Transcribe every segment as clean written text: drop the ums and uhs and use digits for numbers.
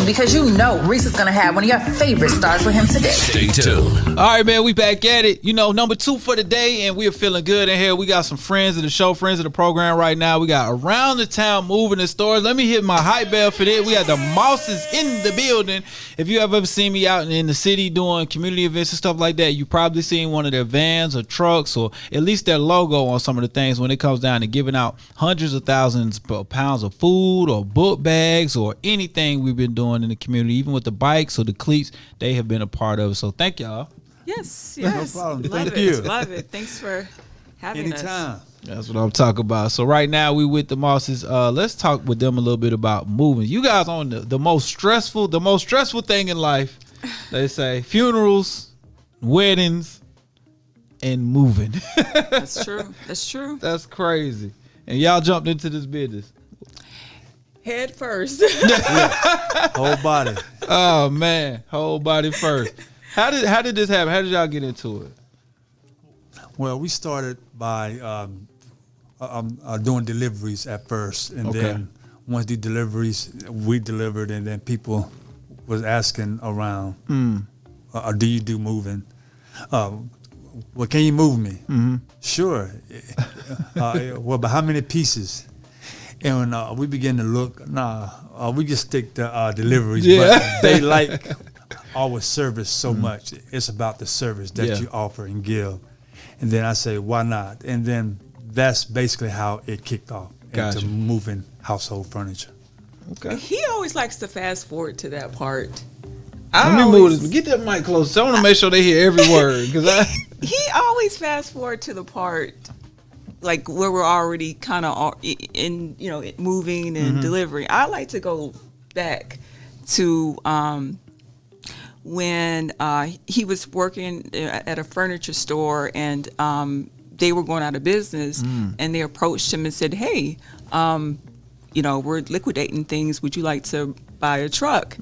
tuned because you know Reec is going to have one of your favorite stars with him today. Stay tuned. All right, man, we back at it. You know, number 2 for the day, and we're feeling good in here. We got some friends of the show, friends of the program right now. We got Around the Town Moving the Stores. Let me hit my hype bell for this. We got the Mosses in the building. If you have ever seen me out in the city doing community events and stuff like that, you probably seen one of their vans or trucks or at least their logo on some of the things when it comes down to giving out hundreds of thousands of pounds of food or book bags or anything we've been doing in the community, even with the bikes or the cleats, they have been a part of it. So thank y'all. Yes. No problem. Thank you. Love it. Thanks for having us. Anytime. That's what I'm talking about. So right now we with the Mosses. Let's talk with them a little bit about moving. You guys on the most stressful thing in life. They say funerals, weddings, and moving. That's true. That's true. That's crazy. And y'all jumped into this business. Head first. Whole body. Oh man, whole body first. How did this happen? How did y'all get into it? Well, we started by doing deliveries at first, and then once the deliveries, we delivered, and then people was asking around, do you do moving? Well, can you move me? Mm-hmm. Sure. Well, but how many pieces? And we began to look. We just stick to deliveries. Yeah. But they like our service so much. It's about the service that you offer and give. And then I say, why not? And then that's basically how it kicked off into moving household furniture. Okay. He always likes to fast forward to that part. Let me move this. Get that mic close. I want to make sure they hear every word. He always fast forward to the part like where we're already kind of in, moving and delivering. I like to go back to when he was working at a furniture store and they were going out of business, and they approached him and said, "Hey, we're liquidating things. Would you like to buy a truck?"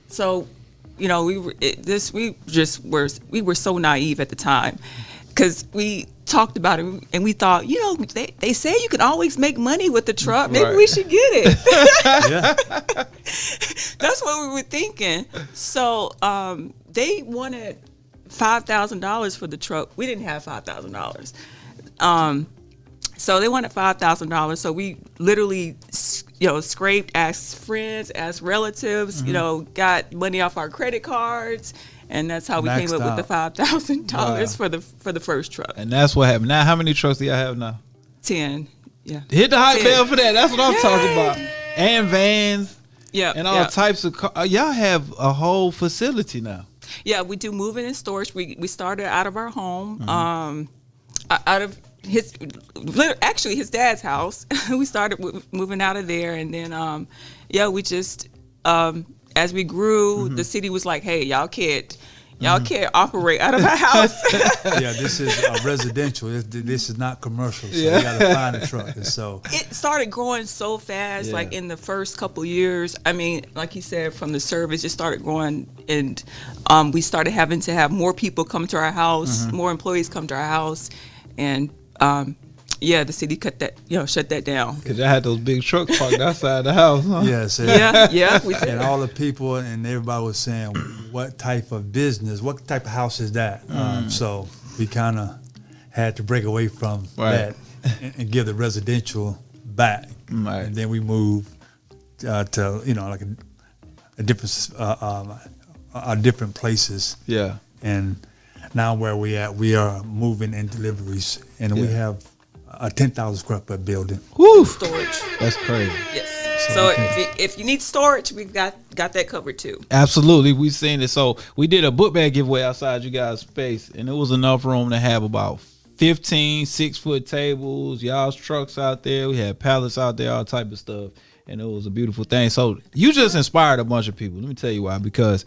So, we were so naive at the time because we talked about it and we thought, they say you can always make money with the truck. Maybe we should get it. That's what we were thinking. So they wanted $5,000 for the truck. We didn't have $5,000. So they wanted $5,000. So we literally, scraped, asked friends, asked relatives, got money off our credit cards. And that's how we came up with the $5,000 for the first truck. And that's what happened. Now, how many trucks do y'all have now? 10. Yeah. Hit the hype bell for that. That's what I'm talking about. And vans. Yeah. And all types of cars. Y'all have a whole facility now. Yeah, we do moving and storage. We started out of our home, out of his dad's house. We started moving out of there, and then we just as we grew, the city was like, "Hey, y'all can't operate out of our house." Yeah, this is residential. This is not commercial. So you got to find a truck. And so it started growing so fast. Yeah. Like in the first couple years, I mean, like you said, from the service, it started growing, and we started having to have more people come to our house, more employees come to our house, and the city shut that down. Because I had those big trucks parked outside the house, huh? Yes. We did. And all the people and everybody was saying, what type of business, what type of house is that? So we kind of had to break away from that and give the residential back. Right. And then we moved to, like a different places. Yeah. And now where we at, we are moving in deliveries, and we have a 10,000 square foot building. Woo! Storage. That's crazy. Yes. So if you need storage, we've got that covered too. Absolutely. We've seen it. So we did a book bag giveaway outside you guys' space, and it was enough room to have about 15 6-foot tables, y'all's trucks out there. We had pallets out there, all type of stuff. And it was a beautiful thing. So you just inspired a bunch of people. Let me tell you why. Because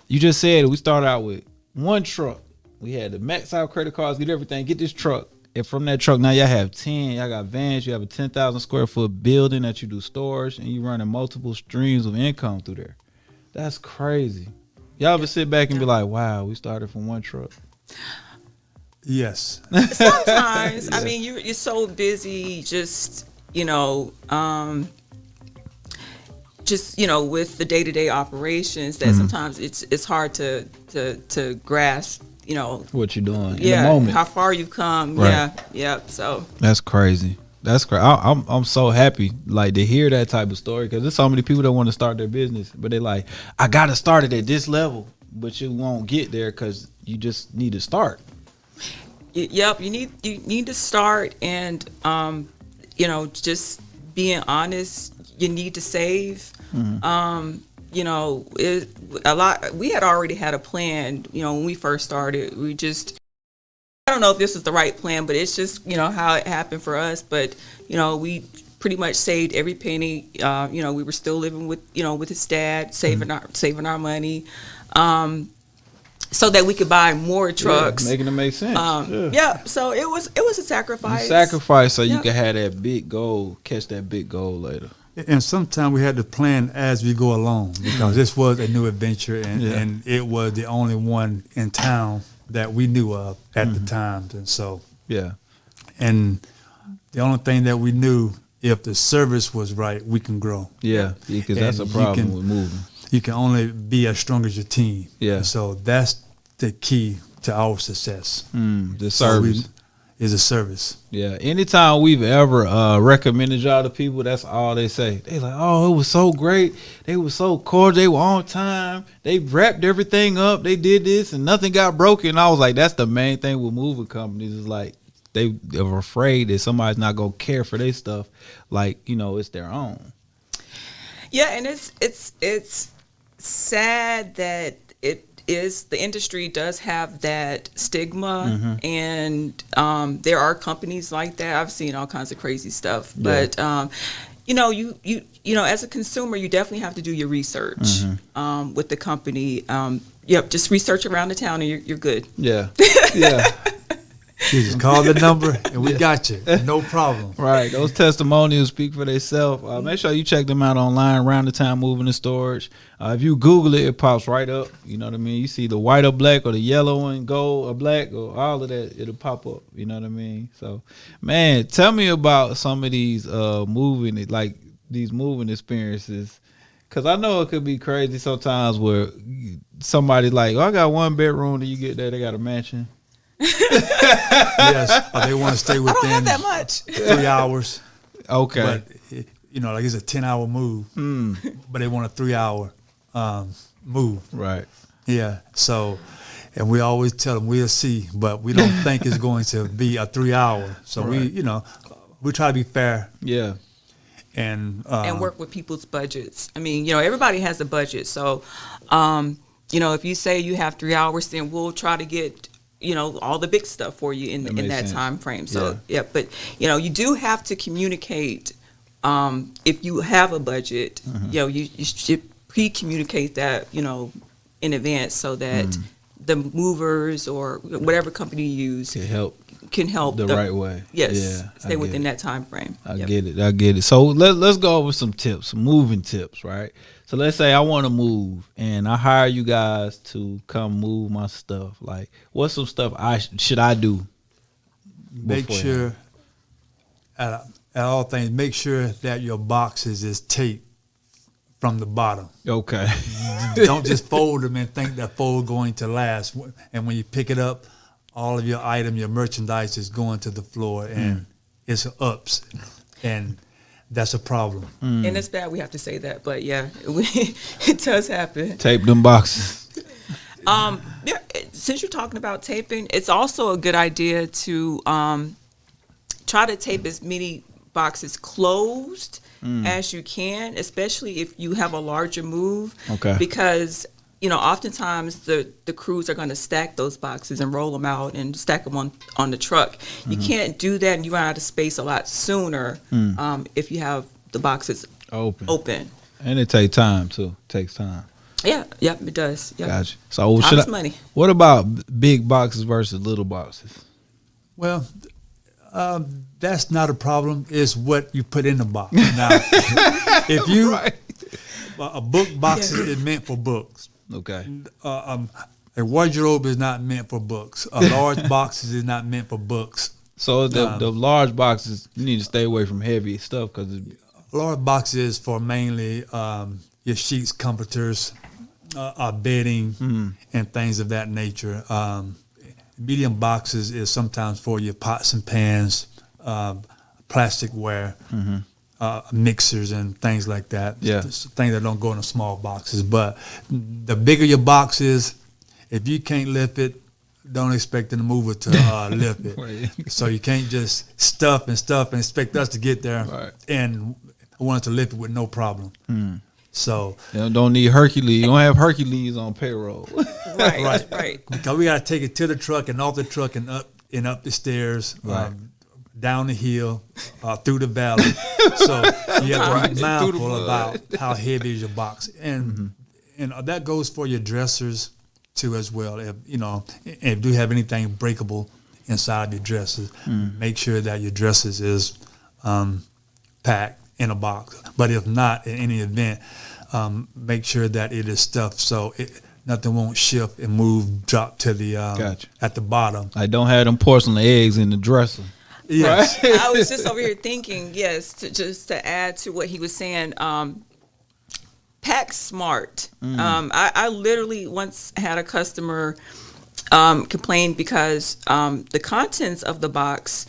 you just said we started out with one truck. We had to max out credit cards, get everything, get this truck. And from that truck, now y'all have 10. Y'all got vans. You have a 10,000 square foot building that you do storage, and you running multiple streams of income through there. That's crazy. Y'all ever sit back and be like, wow, we started from one truck? Yes. Sometimes. I mean, you're so busy just, just with the day-to-day operations, that sometimes it's hard to grasp what you're doing in yeah the moment, how far you've come. Right. So that's crazy. That's crazy. I'm so happy like to hear that type of story, because there's so many people that want to start their business, but they like, I gotta start it at this level, but you won't get there because you just need to start. Yep, you need to start, and just being honest. You need to save. A lot. We had already had a plan. When we first started, I don't know if this is the right plan, but it's just how it happened for us. But we pretty much saved every penny. We were still living with with his dad, saving our money. So that we could buy more trucks, making it make sense. So it was a sacrifice. So you could have that big goal, catch that big goal later. And sometimes we had to plan as we go along, because this was a new adventure, and it was the only one in town that we knew of at the time. And so, and the only thing that we knew, if the service was right, we can grow. Yeah, because that's a problem with moving. You can only be as strong as your team. Yeah. And so that's the key to our success. The service. Is a service. Yeah. Anytime we've ever recommended y'all to people, that's all they say. They like, oh, it was so great. They were so cordial. They were on time. They wrapped everything up. They did this and nothing got broken. I was like, that's the main thing with moving companies, is like they are afraid that somebody's not gonna care for their stuff, like it's their own. Yeah, and it's sad that the industry does have that stigma, and there are companies like that. I've seen all kinds of crazy stuff, but you as a consumer, you definitely have to do your research with the company. Just research around the town, and you're good. Yeah. You just call the number and we got you. No problem. Right. Those testimonials speak for themselves. Make sure you check them out online, Around the Time Moving and Storage. If you Google it, it pops right up. You know what I mean? You see the white or black, or the yellow and gold or black, or all of that, it'll pop up. You know what I mean? So, man, tell me about some of these moving experiences. Because I know it could be crazy sometimes where somebody like, I got one bedroom, and you get there, they got a mansion. Yes, they want to stay within I don't have that much. 3 hours. Okay. But, like it's a 10-hour move, but they want a 3-hour move. Right. Yeah. So, and we always tell them we'll see, but we don't think it's going to be a 3-hour. So right. we try to be fair. Yeah. And work with people's budgets. I mean, everybody has a budget. So, if you say you have 3 hours, then we'll try to get all the big stuff for you in that time frame. So but you do have to communicate. If you have a budget, you should pre-communicate that in advance, so that the movers or whatever company you use can help the right way. Yes, stay within that time frame. I get it. So let's go over some tips, some moving tips, right? So let's say I want to move and I hire you guys to come move my stuff. Like, what's some stuff should I do? Make sure at all things, make sure that your boxes is taped from the bottom. Okay. Don't just fold them and think that fold going to last. And when you pick it up, all of your item, your merchandise is going to the floor, and it's ups, and that's a problem. And it's bad we have to say that, but it does happen. Tape them boxes. Since you're talking about taping, it's also a good idea to try to tape as many boxes closed as you can, especially if you have a larger move. Okay. Because oftentimes the crews are going to stack those boxes and roll them out and stack them on the truck. You can't do that, and you run out of space a lot sooner if you have the boxes open. And it takes time too. Takes time. Yeah, it does. Yep. Gotcha. So money. What about big boxes versus little boxes? Well, that's not a problem. It's what you put in the box. Now, if you a book box is meant for books. Okay. A wardrobe is not meant for books. A large box is not meant for books. So the large boxes, you need to stay away from heavy stuff because A large box is for mainly your sheets, comforters, bedding, and things of that nature. Medium boxes is sometimes for your pots and pans, plasticware, mixers, and things like that. Yeah. Things that don't go in the small boxes. But the bigger your box is, if you can't lift it, don't expect the mover to lift it. Right. So you can't just stuff and expect us to get there and want to lift it with no problem. So You don't need Hercules. You don't have Hercules on payroll. Right. because we got to take it to the truck and off the truck and up the stairs, down the hill, through the valley. So you have to be mindful about how heavy is your box, and that goes for your dressers too as well. If you have anything breakable inside your dressers, make sure that your dressers is packed in a box. But if not, in any event, make sure that it is stuffed so nothing won't shift and move, drop to the at the bottom. I don't have them porcelain eggs in the dresser. Yes. I was just over here thinking, just to add to what he was saying, pack smart. I literally once had a customer complain because the contents of the box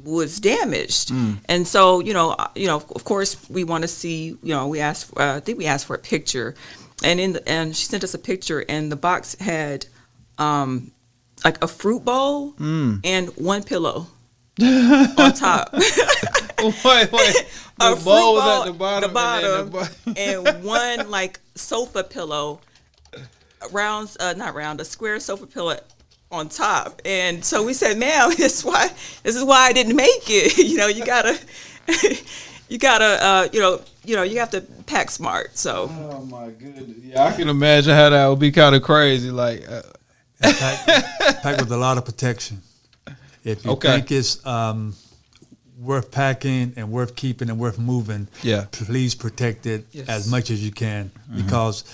was damaged, and so of course we want to see. We asked. I think we asked for a picture, and she sent us a picture, and the box had like a fruit bowl and one pillow on top. Wait. A The fruit bowl was bowl at the bottom. and one like sofa pillow, a square sofa pillow on top. And so we said, ma'am, this is why I didn't make it. You have to pack smart. So Oh my goodness! Yeah, I can imagine how that would be kind of crazy. Like, Pack with a lot of protection. If you think it's worth packing and worth keeping and worth moving, please protect it as much as you can, because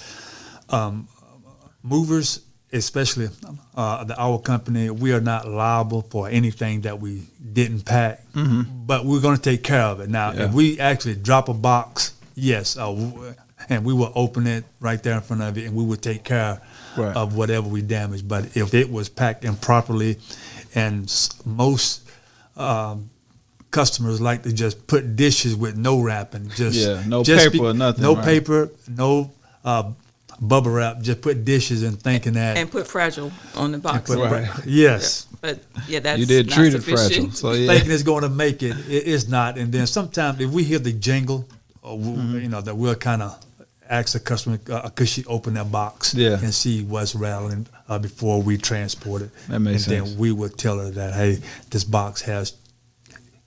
movers, especially our company, we are not liable for anything that we didn't pack, but we're going to take care of it. Now, if we actually drop a box, and we will open it right there in front of it, and we will take care of whatever we damage. But if it was packed improperly, and most customers like to just put dishes with no wrapping, no paper or nothing, no paper, no bubble wrap, just put dishes and thinking that, and put fragile on the box. Yes. But that's you did not treat it sufficient. fragile, so thinking it's going to make it, it's not. And then sometimes if we hear the jingle, that we'll kind of ask the customer, could she open that box and see what's rattling before we transport it. That makes sense. And then we would tell her that, hey, this box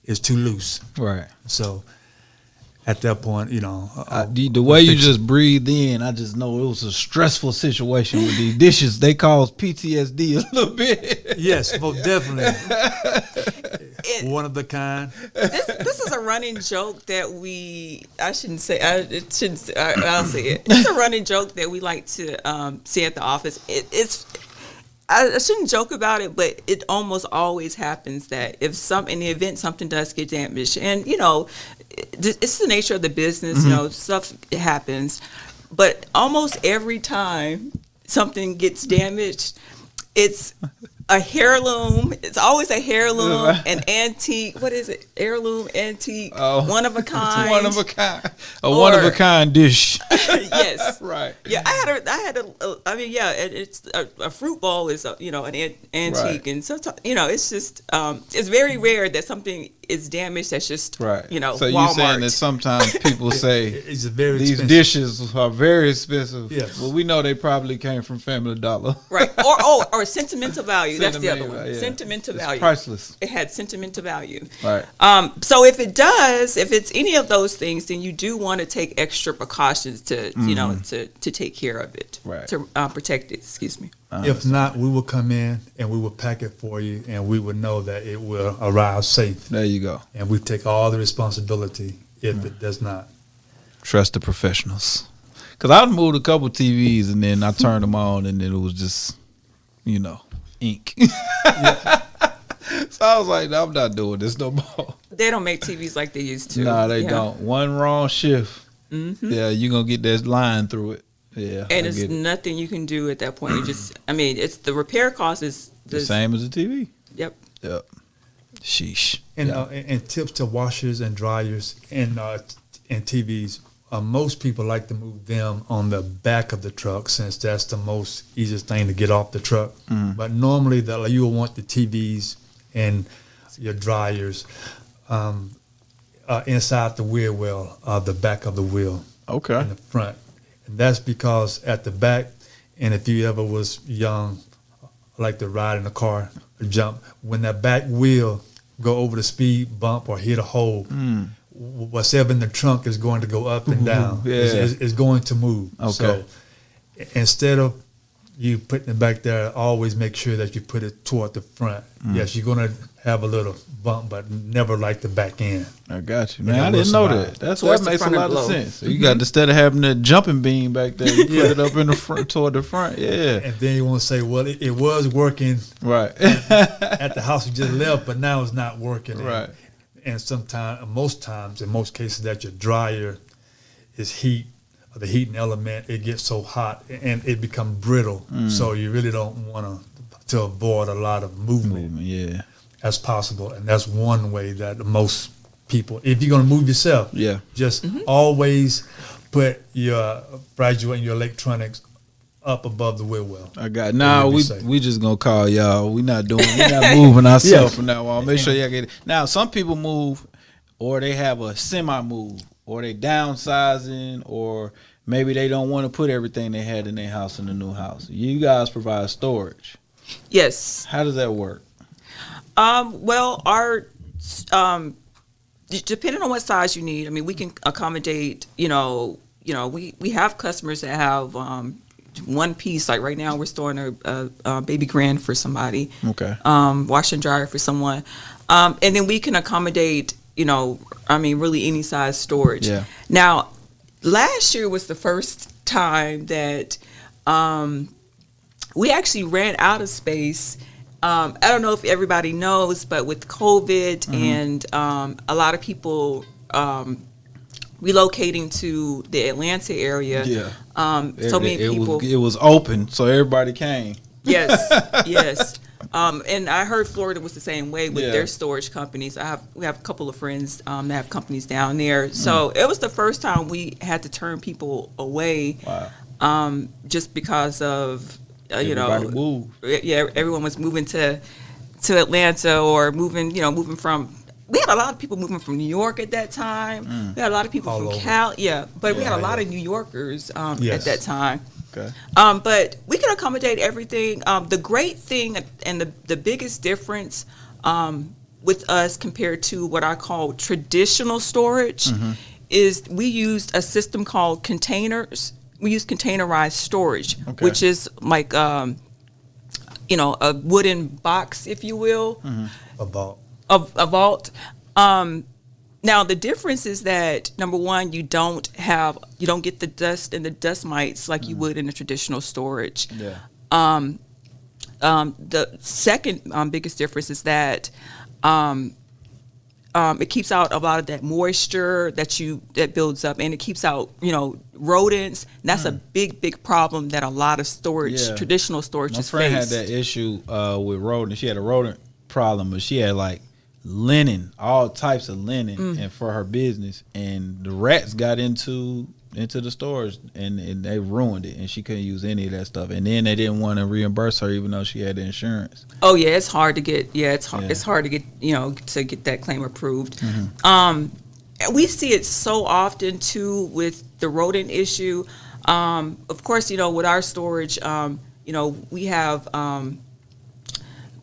is too loose. Right. So at that point, the way you just breathed in, I just know it was a stressful situation with these dishes. They cause PTSD a little bit. Yes, most definitely. One of the kind. This is a running joke that I'll say it. It's a running joke that we like to see at the office. I shouldn't joke about it, but it almost always happens that in the event something does get damaged, and it's the nature of the business, stuff happens, but almost every time something gets damaged, it's a heirloom. It's always a heirloom, an antique. What is it? Heirloom, antique, one of a kind. One of a kind. One of a kind dish. Yes. Right. Yeah, it's a fruit bowl is an antique, and sometimes it's just it's very rare that something is damaged. That's just so Walmart. you're saying that sometimes people say it's very these expensive. dishes are very expensive. Yes. Well, we know they probably came from Family Dollar. Right. Or sentimental value. That's the other one. Yeah. Sentimental It's value. Priceless. It had sentimental value. Right. So if it's any of those things, then you do want to take extra precautions to to take care of it. Right. To protect it. Excuse me. If not, we will come in and we will pack it for you, and we will know that it will arrive safe. There you go. And we take all the responsibility if it does not. Trust the professionals. Because I moved a couple TVs and then I turned them on and then it was just, ink. So I was like, no, I'm not doing this no more. They don't make TVs like they used to. Nah, they don't. One wrong shift. Mm-hmm. Yeah, you're going to get that line through it. Yeah. And it's nothing you can do at that point. You just, I mean, it's the repair cost is the same as the TV. Yep. Yep. Sheesh. And tips to washers and dryers and TVs. Most people like to move them on the back of the truck since that's the most easiest thing to get off the truck. But normally you will want the TVs and your dryers inside the wheel well, the back of the wheel. Okay. In the front. And that's because at the back, and if you ever was young, like to ride in a car or jump, when that back wheel go over the speed bump or hit a hole, what's ever in the trunk is going to go up and down. Yeah. It's going to move. Okay. So instead of you putting it back there, always make sure that you put it toward the front. Yes, you're going to have a little bump, but never like the back end. I got you. Man, I didn't know that. That makes a lot of sense. So you got, instead of having the jumping beam back there, you put it up in the front, toward the front. Yeah. And then you want to say, well, it was working right at the house you just left, but now it's not working. Right. And sometimes, most times, in most cases, that your dryer is heat, or the heating element, it gets so hot and it becomes brittle. So you really don't want to avoid a lot of movement. Yeah. As possible. And that's one way that most people, if you're going to move yourself, just always put your graduate and your electronics up above the wheel well. I got now. We just gonna call y'all. We're not moving ourselves from now on. Make sure y'all get it. Now some people move, or they have a semi move, or they downsizing, or maybe they don't want to put everything they had in their house in the new house. You guys provide storage. Yes. How does that work? Well, our depending on what size you need, I mean, we can accommodate. We have customers that have one piece. Like right now, we're storing a baby grand for somebody. Okay. Wash and dryer for someone, and then we can accommodate. Really any size storage. Yeah. Now, last year was the first time that we actually ran out of space. I don't know if everybody knows, but with COVID and a lot of people relocating to the Atlanta area, so many people. It was open, so everybody came. Yes, yes. And I heard Florida was the same way with their storage companies. We have a couple of friends that have companies down there. So it was the first time we had to turn people away, just because of. Everyone was moving to Atlanta or moving from. We had a lot of people moving from New York at that time. We had a lot of people from Cal. But we had a lot of New Yorkers at that time. Okay. But we can accommodate everything. The great thing and the biggest difference with us compared to what I call traditional storage is we used a system called containers. We use containerized storage, which is like, a wooden box, if you will. A vault. A vault. Now, the difference is that, number one, you don't get the dust and the dust mites like you would in a traditional storage. Yeah. The second biggest difference is that it keeps out a lot of that moisture that builds up, and it keeps out rodents. And that's a big problem that a lot of traditional storage is faced. My friend had that issue with rodents. She had a rodent problem, but she had like linen, all types of linen, and for her business, and the rats got into the storage and they ruined it, and she couldn't use any of that stuff. And then they didn't want to reimburse her even though she had the insurance. Oh yeah, it's hard to get. It's hard to get to get that claim approved. We see it so often too with the rodent issue. Of course, with our storage, we have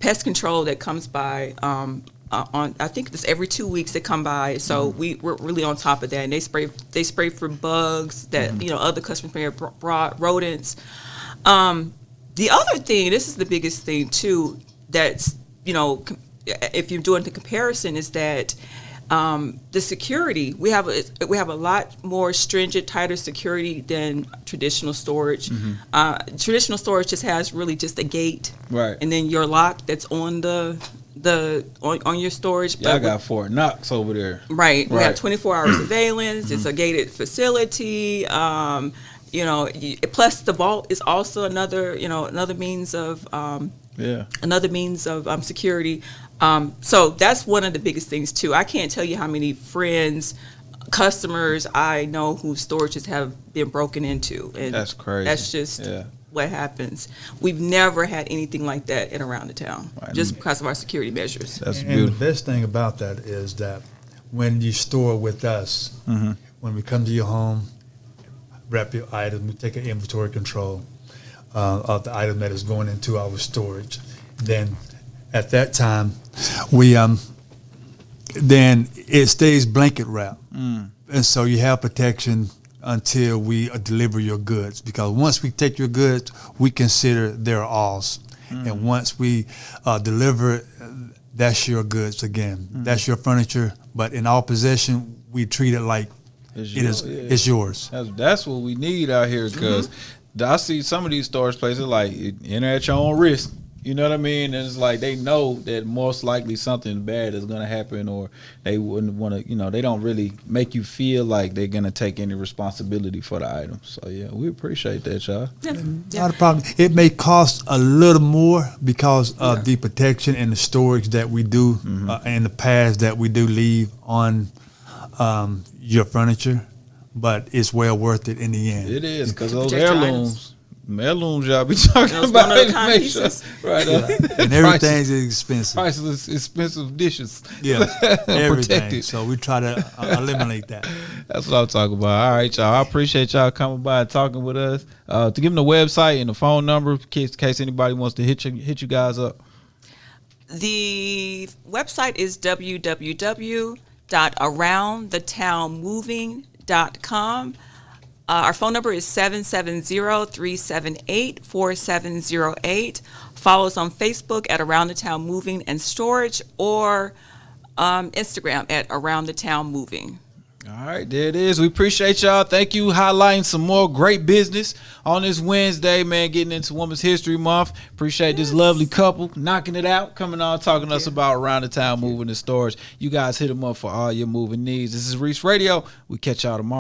pest control that comes by. I think it's every 2 weeks they come by, so we're really on top of that. And they spray for bugs that other customers may have brought, rodents. The other thing, this is the biggest thing too, that's if you're doing the comparison, is that the security, we have a lot more stringent, tighter security than traditional storage. Traditional storage just has really just a gate, right, and then your lock that's on the on your storage. Y'all but got Fort Knox over there. Right. We Right. have 24-hour surveillance. It's a gated facility. Plus the vault is also another means of security. So that's one of the biggest things too. I can't tell you how many friends, customers I know whose storages have been broken into, and That's crazy. That's just what happens. We've never had anything like that in around the town, just because of our security measures. That's And beautiful. the best thing about that is that when you store with us, when we come to your home, wrap your item, we take an inventory control of the item that is going into our storage. Then at that time, we then it stays blanket wrapped, and so you have protection until we deliver your goods. Because once we take your goods, we consider they're ours, and once we deliver, that's your goods again. That's your furniture, but in our possession, we treat it like it's yours. That's what we need out here, because I see some of these storage places like enter at your own risk. You know what I mean? And it's like they know that most likely something bad is going to happen, or they wouldn't want to, they don't really make you feel like they're going to take any responsibility for the item. So, yeah, we appreciate that, y'all. Not a problem. It may cost a little more because of the protection and the storage that we do and the pads that we do leave on your furniture, but it's well worth it in the end. It is, because those protect your heirlooms y'all be talking Those about. one-of-a-kind Make pieces. Right. And everything's expensive. Priceless, expensive dishes. Yeah, everything. Protected. So we try to eliminate that. That's what I'm talking about. All right, y'all. I appreciate y'all coming by and talking with us. To give them the website and the phone number in case anybody wants to hit you guys up. The website is www.aroundthetownmoving.com. Our phone number is 770-378-4708. Follow us on Facebook at Around the Town Moving and Storage, or Instagram at Around the Town Moving. All right, there it is. We appreciate y'all. Thank you, highlighting some more great business on this Wednesday, man, getting into Women's History Month. Appreciate this lovely couple knocking it out, coming on, talking to us about Around the Town Moving and Storage. You guys hit them up for all your moving needs. This is Reec Radio. We catch y'all tomorrow.